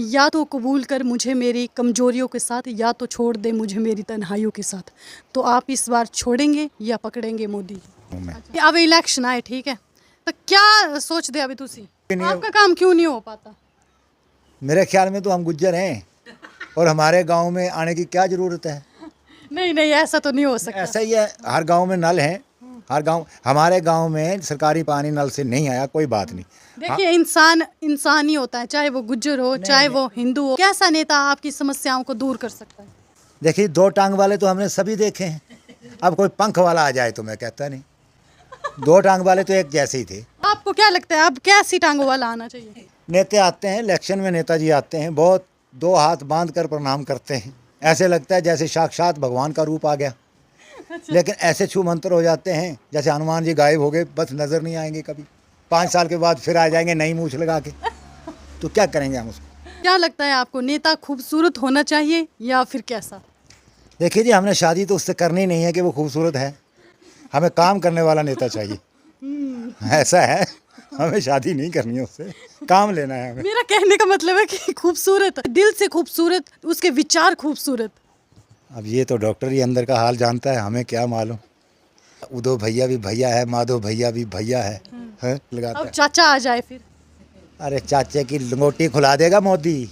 या तो कबूल कर मुझे मेरी कमजोरियों के साथ, या तो छोड़ दे मुझे मेरी तन्हाइयों के साथ। तो आप इस बार छोड़ेंगे या पकड़ेंगे मोदी? अब इलेक्शन आए, ठीक है, तो क्या सोचते अभी तुसी? आपका काम क्यों नहीं हो पाता? मेरे ख्याल में तो हम गुज्जर हैं और हमारे गांव में आने की क्या ज़रूरत है। नहीं नहीं, ऐसा तो नहीं हो सकता। ऐसा ही है, हर गांव में नल हैं, हर गांव। हमारे गांव में सरकारी पानी नल से नहीं आया, कोई बात नहीं। देखिए, इंसान ही होता है, चाहे वो गुज्जर हो चाहे वो हिंदू हो। कैसा नेता आपकी समस्याओं को दूर कर सकता है? देखिए, 2 टांग वाले तो हमने सभी देखे हैं, अब कोई पंख वाला आ जाए तो मैं कहता नहीं। 2 टांग वाले तो एक जैसे ही थे। आपको क्या लगता है अब कैसी टांगों वाला आना चाहिए? नेता आते हैं इलेक्शन में, नेताजी आते हैं, बहुत 2 हाथ बांध कर प्रणाम करते हैं, ऐसे लगता है जैसे साक्षात भगवान का रूप आ गया। लेकिन ऐसे छू मंत्र हो जाते हैं जैसे हनुमान जी गायब हो गए, बस नज़र नहीं आएंगे कभी। 5 साल के बाद फिर आ जाएंगे नई मूछ लगा के, तो क्या करेंगे हम उसको? क्या लगता है आपको, नेता खूबसूरत होना चाहिए या फिर कैसा? देखिए जी, हमने शादी तो उससे करनी नहीं है कि वो खूबसूरत है, हमें काम करने वाला नेता चाहिए। ऐसा है, हमें शादी नहीं करनी है उससे, काम लेना है हमें। मेरा कहने का मतलब है कि खूबसूरत, दिल से खूबसूरत, उसके विचार खूबसूरत। अब ये तो डॉक्टर ही अंदर का हाल जानता है, हमें क्या मालूम। उदो भैया भी भैया है, माधो भैया भी भैया है, लगाता अब है। चाचा आ जाए फिर? अरे चाचे की लंगोटी खुला देगा मोदी।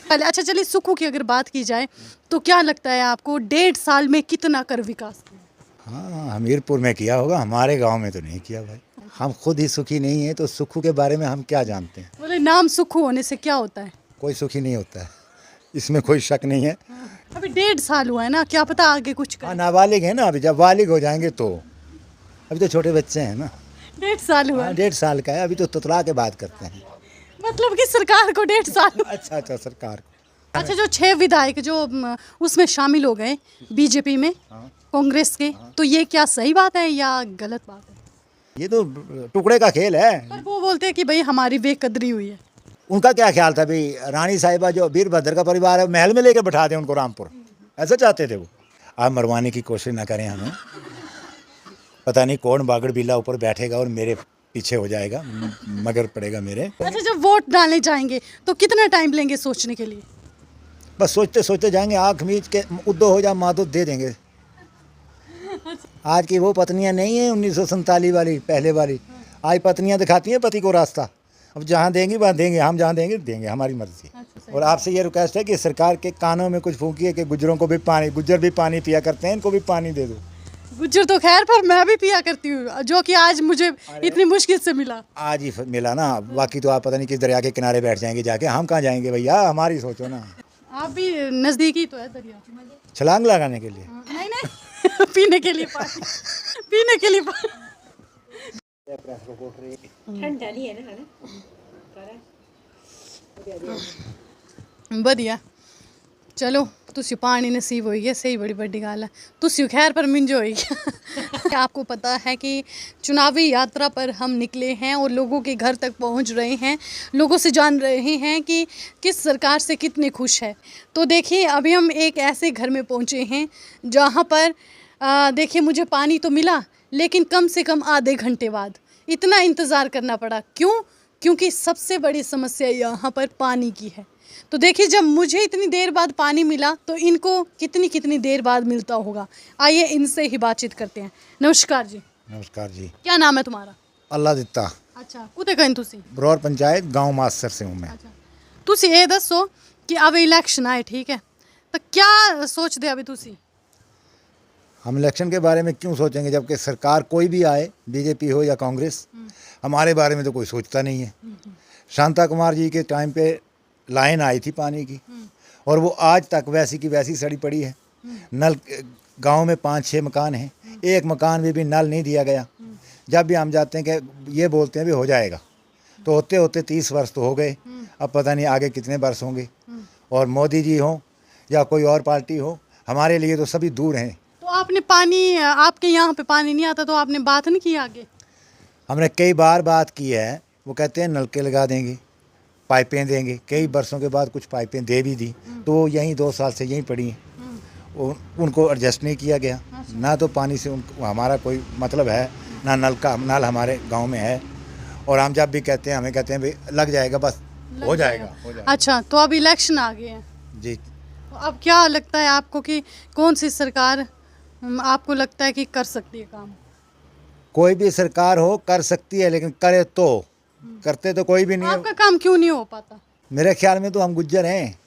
पहले अच्छा चलिए, सुखू की अगर बात की जाए तो क्या लगता है आपको 1.5 साल में कितना कर विकास किया? हाँ, हमीरपुर में किया होगा, हमारे गांव में तो नहीं किया भाई। हम खुद ही सुखी नहीं है तो सुखू के बारे में हम क्या जानते हैं? बोले नाम सुखू होने से क्या होता है? कोई सुखी नहीं होता है, इसमें कोई शक नहीं है। अभी 1.5 साल हुआ है ना, क्या पता आगे कुछ हाँ, कर। नाबालिग है ना, अभी जब बालिग हो जाएंगे तो, अभी तो छोटे बच्चे हैं ना। 1.5 साल हुआ हाँ, है। 1.5 साल का है, अभी तो तुतला के बात करते हैं। मतलब कि सरकार को 1.5 साल हुआ। अच्छा, सरकार को। अच्छा, जो 6 विधायक जो उसमें शामिल हो गए बीजेपी में, कांग्रेस के, तो ये क्या सही बात है या गलत बात है? ये तो टुकड़े का खेल है। पर वो बोलते हैं कि भाई हमारी बेकदरी हुई है। उनका क्या ख्याल था भाई, रानी साहिबा जो वीरभद्र का परिवार है महल में लेके बैठा दें उनको रामपुर, ऐसा चाहते थे वो। आप मरवाने की कोशिश ना करें हमें, पता नहीं कौन बागड़ बिल्ला ऊपर बैठेगा और मेरे पीछे हो जाएगा, मगर पड़ेगा मेरे। अच्छा, जब वोट डालने जाएंगे तो कितना टाइम लेंगे सोचने के लिए? बस सोचते सोचते जाएंगे, आँख मीच के उद्दो हो जा माधो दे देंगे। आज की वो पत्नियां नहीं है 1947 वाली, पहले वाली। आज पत्नियां दिखाती हैं पति को रास्ता, अब जहाँ देंगी वहाँ देंगे, हम जहाँ देंगे देंगे, हमारी मर्जी। और आपसे ये रिक्वेस्ट है कि सरकार के कानों में कुछ फूकिए कि गुज्जरों को भी पानी, गुज्जर भी पानी पिया करते हैं, इनको भी पानी दे दो। गुज्जर तो खैर, पर मैं भी पिया करती हूँ, जो कि आज मुझे इतनी मुश्किल से मिला। आज ही मिला ना, बाकी तो आप पता नहीं किस दरिया के किनारे बैठ जाएंगे जाके, हम कहाँ जाएंगे भैया, हमारी सोचो ना। आप भी नजदीकी तो है दरिया। छलांग लगाने के लिए? नहीं नहीं, पीने के लिए पानी, पीने के लिए पानी। ठंडा नहीं है ना? बढ़िया, चलो तुसी पानी नसीब होई है, सही बड़ी बड़ी गल है। तुसी खैर पर मिंजो होई है। आपको पता है कि चुनावी यात्रा पर हम निकले हैं और लोगों के घर तक पहुंच रहे हैं, लोगों से जान रहे हैं कि किस सरकार से कितने खुश है। तो देखिए, अभी हम एक ऐसे घर में पहुंचे हैं जहां पर देखिए, मुझे पानी तो मिला, लेकिन कम से कम आधे घंटे बाद इतना इंतज़ार करना पड़ा। क्यों? क्योंकि सबसे बड़ी समस्या यहाँ पर पानी की है। तो देखिए, जब मुझे इतनी देर बाद पानी मिला तो इनको कितनी देर बाद मिलता होगा। आइए इनसे ही बातचीत करते हैं। नमस्कार जी। नमस्कार जी। क्या नाम है तुम्हारा? अल्लाह दिता। अच्छा, कुते कहीं तुसी? ब्रौर पंचायत गांव मास्टर से हूँ मैं। अच्छा, तुसी ये दसो कि अब इलेक्शन आए, ठीक है, तो क्या सोचते अभी तुसी? हम इलेक्शन के बारे में क्यों सोचेंगे, जबकि सरकार कोई भी आए, बीजेपी हो या कांग्रेस, हमारे बारे में तो कोई सोचता नहीं है। शांता कुमार जी के टाइम पे लाइन आई थी पानी की, और वो आज तक वैसी की वैसी सड़ी पड़ी है। नल गांव में 5-6 मकान हैं, एक मकान में भी नल नहीं दिया गया। जब भी हम जाते हैं कि ये बोलते हैं भी हो जाएगा, तो होते होते 30 वर्ष तो हो गए, अब पता नहीं आगे कितने वर्ष होंगे। और मोदी जी हों या कोई और पार्टी हो, हमारे लिए तो सभी दूर हैं। तो आपने पानी, आपके यहाँ पे पानी नहीं आता तो आपने बात नहीं की आगे? हमने कई बार बात की है, वो कहते हैं नलके लगा देंगे, पाइपें देंगे। कई बरसों के बाद कुछ पाइपें दे भी दी, तो वो यहीं 2 साल से यहीं पड़ी हैं। उनको एडजस्ट नहीं किया गया। ना तो पानी से हमारा कोई मतलब है, ना नल हमारे गांव में है। और हम जब भी कहते हैं, हमें कहते हैं भाई लग जाएगा, बस हो जाएगा, हो जाएगा। अच्छा, तो अब इलेक्शन आ गए हैं, जी। तो अब क्या लगता है आपको कि कौन सी सरकार आपको लगता है कि कर सकती है काम? कोई भी सरकार हो कर सकती है, लेकिन करे तो, करते तो कोई भी नहीं है। आपका काम क्यों नहीं हो पाता? मेरे ख्याल में तो हम गुज्जर हैं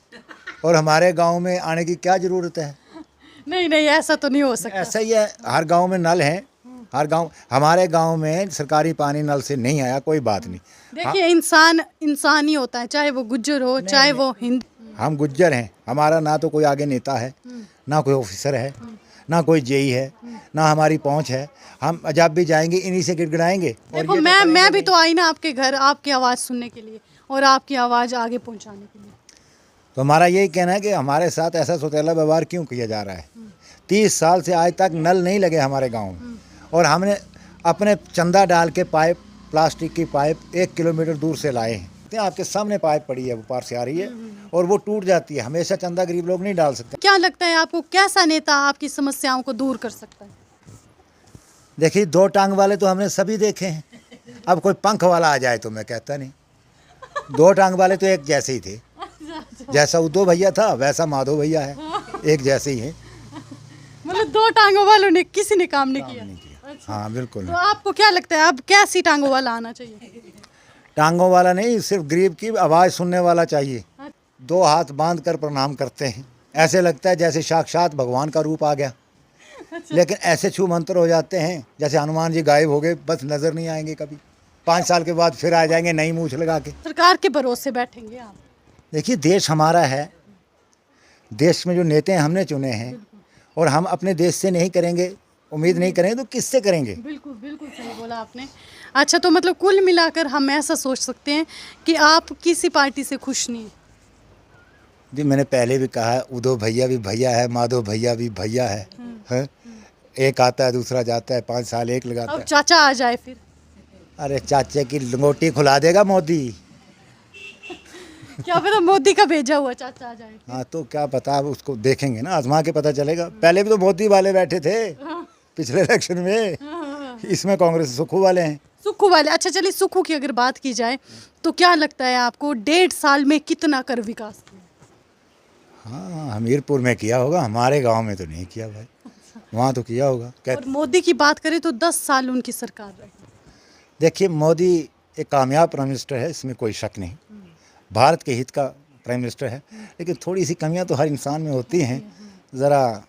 और हमारे गांव में आने की क्या ज़रूरत है। नहीं नहीं, ऐसा तो नहीं हो सकता। ऐसा ही है, हर गांव में नल हैं, हर गांव, हमारे गांव में सरकारी पानी नल से नहीं आया, कोई बात नहीं। देखिए, इंसान इंसान ही होता है, चाहे वो गुज्जर हो चाहे वो हिंदू। हम गुज्जर हैं, हमारा ना तो कोई आगे नेता है, ना कोई ऑफिसर है, ना कोई जेई है, ना हमारी पहुंच है। हम जब भी जाएंगे इन्हीं से गिड़गिड़ाएंगे। और देखो, ये मैं भी तो आई ना आपके घर आपकी आवाज़ सुनने के लिए और आपकी आवाज़ आगे पहुंचाने के लिए। तो हमारा यही कहना है कि हमारे साथ ऐसा सौतेला व्यवहार क्यों किया जा रहा है। 30 साल से आज तक नल नहीं लगे हमारे गांव में, और हमने अपने चंदा डाल के पाइप, प्लास्टिक की पाइप 1 किलोमीटर दूर से लाए हैं। तो आपके सामने पाइप पड़ी है, वो पार से आ रही है और वो टूट जाती है। हमेशा चंदा गरीब लोग नहीं डाल सकते। क्या लगता है आपको, कैसा नेता आपकी समस्याओं को दूर कर सकता है? देखिए, 2 टांग वाले तो हमने सभी देखे हैं, अब कोई पंख वाला आ जाए तो मैं कहता नहीं। 2 टांग वाले तो एक जैसे ही थे, जैसा उद्धव भैया था वैसा माधव भैया है, एक जैसे ही हैं। मतलब 2 टांगों वालों ने किसी ने काम नहीं किया। नहीं किया। हाँ बिल्कुल। तो आपको क्या लगता है अब कैसी टांगों वाला आना चाहिए? टांगों वाला नहीं, सिर्फ गरीब की आवाज़ सुनने वाला चाहिए। 2 हाथ बांध कर प्रणाम करते हैं, ऐसे लगता है जैसे साक्षात भगवान का रूप आ गया। लेकिन ऐसे छू मंत्र हो जाते हैं जैसे हनुमान जी गायब हो गए, बस नज़र नहीं आएंगे कभी। 5 साल के बाद फिर आ जाएंगे नई मूछ लगा के। सरकार के भरोसे बैठेंगे आप? देखिए, देश हमारा है, देश में जो नेता हैं हमने चुने हैं, और हम अपने देश से नहीं करेंगे, उम्मीद नहीं करेंगे तो किससे करेंगे। बिल्कुल बिल्कुल सही बोला आपने। अच्छा, तो मतलब कुल मिलाकर हम ऐसा सोच सकते हैं कि आप किसी पार्टी से खुश नहीं हैं? जी, मैंने पहले भी कहा है, उद्धव भैया भी भैया है, माधव भैया भी भैया है? एक आता है दूसरा जाता है, 5 साल एक लगाता अब है। चाचा आ जाए फिर? अरे चाचे की लंगोटी खुला देगा मोदी। क्या पता मोदी का भेजा हुआ चाचा आ जाए। हाँ, तो क्या पता, अब उसको देखेंगे ना, आजमा के पता चलेगा। पहले भी तो मोदी वाले बैठे थे पिछले इलेक्शन में, इसमें कांग्रेस सुखू वाले हैं। सुक्खू वाले? अच्छा, चलिए सुक्खू की अगर बात की जाए तो क्या लगता है आपको 1.5 साल में कितना कर विकास किया? हाँ, हमीरपुर में किया होगा, हमारे गांव में तो नहीं किया भाई, वहाँ तो किया होगा। और मोदी की बात करें तो 10 साल उनकी सरकार रही। देखिए, मोदी एक कामयाब प्राइम मिनिस्टर है, इसमें कोई शक नहीं, भारत के हित का प्राइम मिनिस्टर है। लेकिन थोड़ी सी कमियां तो हर इंसान में होती हैं, ज़रा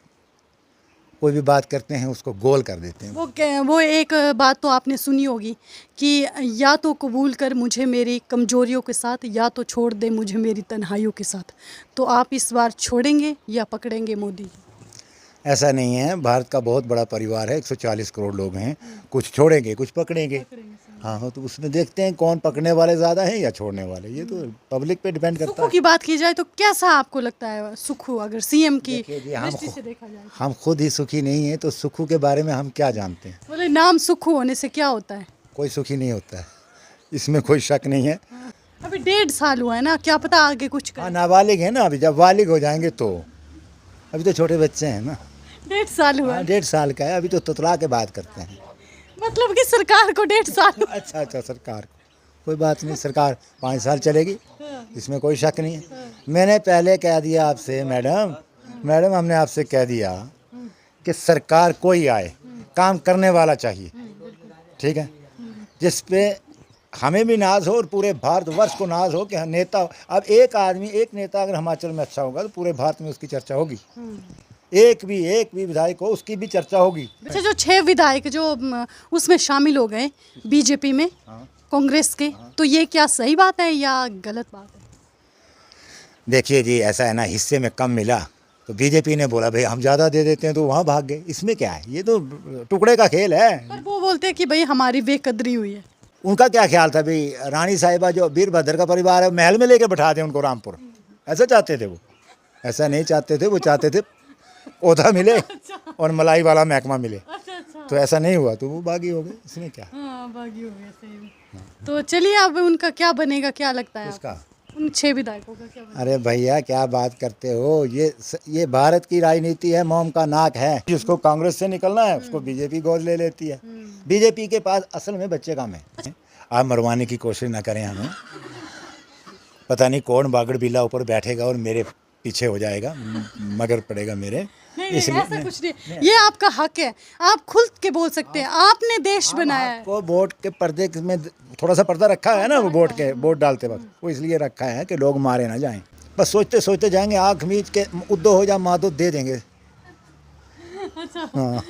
कोई भी बात करते हैं उसको गोल कर देते हैं। वो एक बात तो आपने सुनी होगी कि या तो कबूल कर मुझे मेरी कमजोरियों के साथ, या तो छोड़ दे मुझे मेरी तन्हाइयों के साथ। तो आप इस बार छोड़ेंगे या पकड़ेंगे मोदी? ऐसा नहीं है, भारत का बहुत बड़ा परिवार है, 140 करोड़ लोग हैं, कुछ छोड़ेंगे कुछ पकड़ेंगे। हाँ, तो उसमें देखते हैं कौन पकड़ने वाले ज़्यादा हैं या छोड़ने वाले, ये तो पब्लिक पे डिपेंड करता सुक्खू है। की बात की जाए तो कैसा आपको लगता है सुक्खू, अगर सीएम की देखिए जी, दृष्टि से देखा जाए? हम खुद ही सुखी नहीं हैं, तो सुखू के बारे में हम क्या जानते हैं। बोले नाम सुक्खू होने से क्या होता है? कोई सुखी नहीं होता है, इसमें कोई शक नहीं है। अभी 1.5 साल हुआ है ना, क्या पता आगे कुछ हाँ, करे। नाबालिग है ना, अभी जब बालिग हो जाएंगे तो, अभी तो छोटे बच्चे हैं ना। 1.5 साल हुआ हाँ, है। 1.5 साल का है, अभी तो तुतला के बात करते हैं। मतलब कि सरकार को 1.5 साल हुआ। अच्छा, सरकार को कोई बात नहीं, सरकार 5 साल चलेगी, इसमें कोई शक नहीं है। मैंने पहले कह दिया आपसे, मैडम हमने आपसे कह दिया कि सरकार कोई आए, काम करने वाला चाहिए, ठीक है, जिस पे हमें भी नाज हो और पूरे भारतवर्ष को नाज हो कि नेता। अब एक आदमी, एक नेता अगर हिमाचल में अच्छा होगा तो पूरे भारत में उसकी चर्चा होगी। एक भी विधायक हो उसकी भी चर्चा होगी। अच्छा, जो 6 विधायक जो उसमें शामिल हो गए बीजेपी में, कांग्रेस के, तो ये क्या सही बात है या गलत बात है? देखिए जी, ऐसा है ना, हिस्से में कम मिला तो बीजेपी ने बोला भाई हम ज़्यादा दे देते हैं, तो वहाँ भाग गए। इसमें क्या है, ये तो टुकड़े का खेल है। पर वो बोलते हैं कि भाई हमारी बेकदरी हुई है। उनका क्या ख्याल था भाई, रानी साहिबा जो वीरभद्र का परिवार है, महल में लेके बैठा दें उनको रामपुर, ऐसा चाहते थे वो? ऐसा नहीं चाहते थे, वो चाहते थे ओधा मिले और मलाई वाला महकमा मिले। तो ऐसा नहीं हुआ, तो वो बागी हो गए, इसमें क्या। हाँ, बागी हो गए, सही में। तो चलिए, अब उनका क्या बनेगा, क्या लगता है उसका? उन 6 विधायकों का क्या बनेगा? अरे भैया, क्या बात करते हो, ये भारत की राजनीति है, मोम का नाक है। जिसको कांग्रेस से निकलना है उसको बीजेपी गोद ले लेती है। बीजेपी के पास असल में बच्चे कम है। आप मरवाने की कोशिश ना करें हमें, पता नहीं कौन बागड़ बिल्ला ऊपर बैठेगा और मेरे पीछे हो जाएगा, मगर पड़ेगा मेरे। नहीं ऐसा कुछ नहीं, ये आपका हक है, आप खुल के बोल सकते हैं, आपने देश बनाया है। वो वोट के पर्दे में थोड़ा सा पर्दा रखा है ना, वो वोट डालते वक्त वो इसलिए रखा है कि लोग मारे ना जाएं। बस सोचते सोचते जाएंगे, आँख मीच के उद्दो हो जा मादो दे देंगे। हाँ।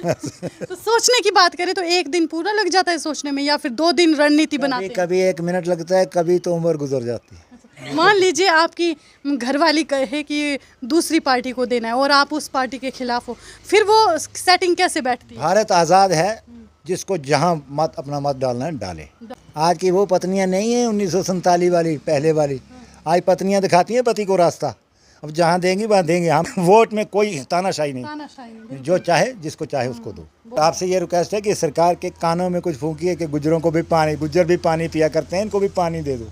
तो सोचने की बात करें तो एक दिन पूरा लग जाता है सोचने में, या फिर 2 दिन रणनीति बनाते हैं? कभी 1 मिनट लगता है, कभी तो उम्र गुजर जाती है। मान लीजिए आपकी घरवाली कहे कि दूसरी पार्टी को देना है और आप उस पार्टी के खिलाफ हो, फिर वो सेटिंग कैसे बैठती है? भारत आज़ाद है, जिसको जहाँ मत अपना मत डालना है डाले। आज की वो पत्नियां नहीं है 1947 वाली, पहले वाली। आज पत्नियां दिखाती हैं पति को रास्ता, अब जहाँ देंगी वहाँ देंगे। हम वोट में कोई तानाशाही नहीं, जो चाहे जिसको चाहे उसको दो। आपसे ये रिक्वेस्ट है कि सरकार के कानों में कुछ फूंकी है कि गुज्जरों को भी पानी, गुज्जर भी पानी पिया करते हैं, इनको भी पानी दे दो।